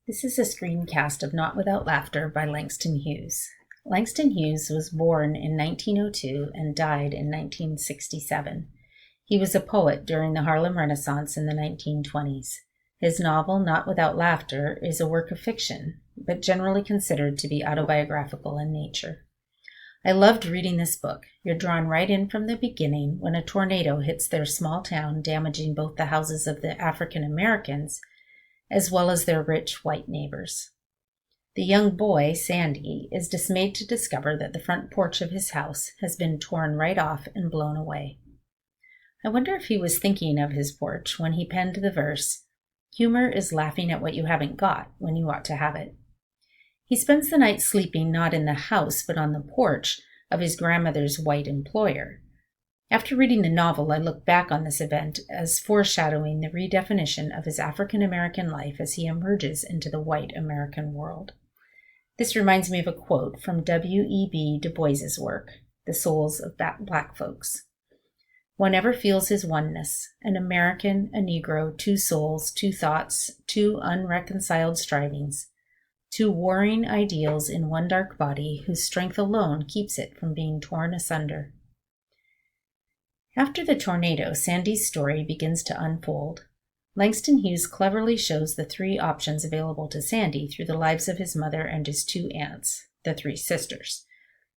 This is a screencast of Not Without Laughter by Langston Hughes. Langston Hughes was born in 1902 and died in 1967. He was a poet during the Harlem Renaissance in the 1920s. His novel, Not Without Laughter, is a work of fiction, but generally considered to be autobiographical in nature. I loved reading this book. You're drawn right in from the beginning when a tornado hits their small town, damaging both the houses of the African Americans as well as their rich white neighbors. The young boy, Sandy, is dismayed to discover that the front porch of his house has been torn right off and blown away. I wonder if he was thinking of his porch when he penned the verse, "Humor is laughing at what you haven't got when you ought to have it." He spends the night sleeping not in the house but on the porch of his grandmother's white employer. After reading the novel, I look back on this event as foreshadowing the redefinition of his African American life as he emerges into the white American world. This reminds me of a quote from W.E.B. Du Bois's work, The Souls of Black Folks. "One ever feels his oneness, an American, a Negro, two souls, two thoughts, two unreconciled strivings, two warring ideals in one dark body whose strength alone keeps it from being torn asunder." After the tornado, Sandy's story begins to unfold. Langston Hughes cleverly shows the three options available to Sandy through the lives of his mother and his two aunts, the three sisters.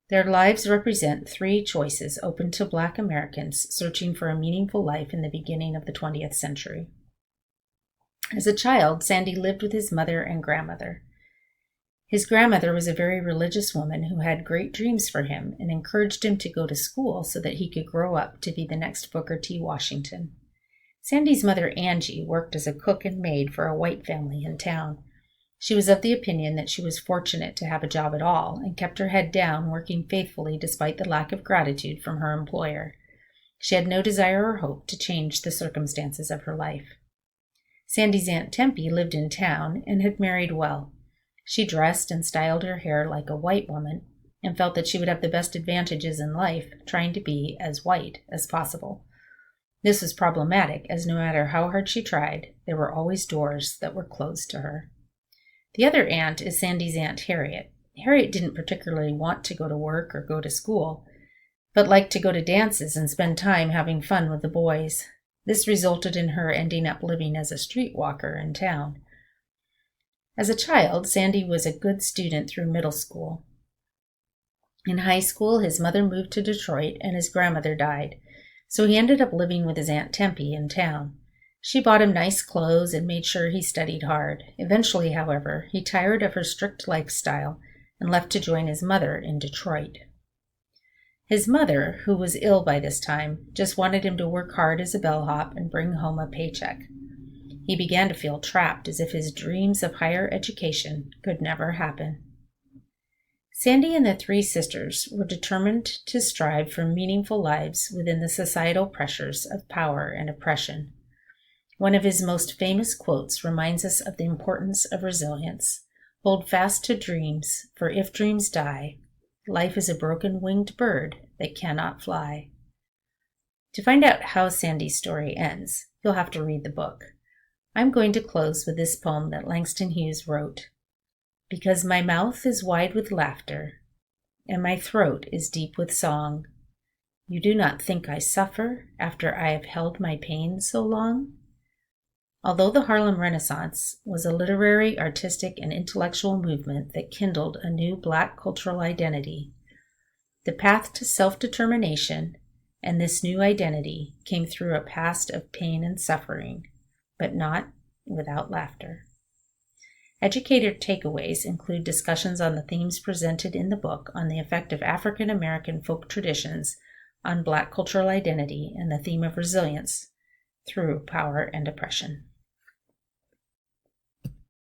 Their lives represent three choices open to Black Americans searching for a meaningful life in the beginning of the 20th century. As a child, Sandy lived with his mother and grandmother. His grandmother was a very religious woman who had great dreams for him and encouraged him to go to school so that he could grow up to be the next Booker T. Washington. Sandy's mother, Angie, worked as a cook and maid for a white family in town. She was of the opinion that she was fortunate to have a job at all and kept her head down, working faithfully despite the lack of gratitude from her employer. She had no desire or hope to change the circumstances of her life. Sandy's Aunt Tempe lived in town and had married well. She dressed and styled her hair like a white woman and felt that she would have the best advantages in life trying to be as white as possible. This was problematic, as no matter how hard she tried, there were always doors that were closed to her. The other aunt is Sandy's Aunt Harriet. Harriet didn't particularly want to go to work or go to school, but liked to go to dances and spend time having fun with the boys. This resulted in her ending up living as a streetwalker in town. As a child, Sandy was a good student through middle school. In high school, his mother moved to Detroit and his grandmother died, so he ended up living with his Aunt Tempe in town. She bought him nice clothes and made sure he studied hard. Eventually, however, he tired of her strict lifestyle and left to join his mother in Detroit. His mother, who was ill by this time, just wanted him to work hard as a bellhop and bring home a paycheck. He began to feel trapped, as if his dreams of higher education could never happen. Sandy and the three sisters were determined to strive for meaningful lives within the societal pressures of power and oppression. One of his most famous quotes reminds us of the importance of resilience. "Hold fast to dreams, for if dreams die, life is a broken-winged bird that cannot fly." To find out how Sandy's story ends, you'll have to read the book. I'm going to close with this poem that Langston Hughes wrote. "Because my mouth is wide with laughter, and my throat is deep with song, you do not think I suffer after I have held my pain so long?" Although the Harlem Renaissance was a literary, artistic, and intellectual movement that kindled a new Black cultural identity, the path to self-determination and this new identity came through a past of pain and suffering, but not without laughter. Educator takeaways include discussions on the themes presented in the book on the effect of African American folk traditions on Black cultural identity and the theme of resilience through power and oppression.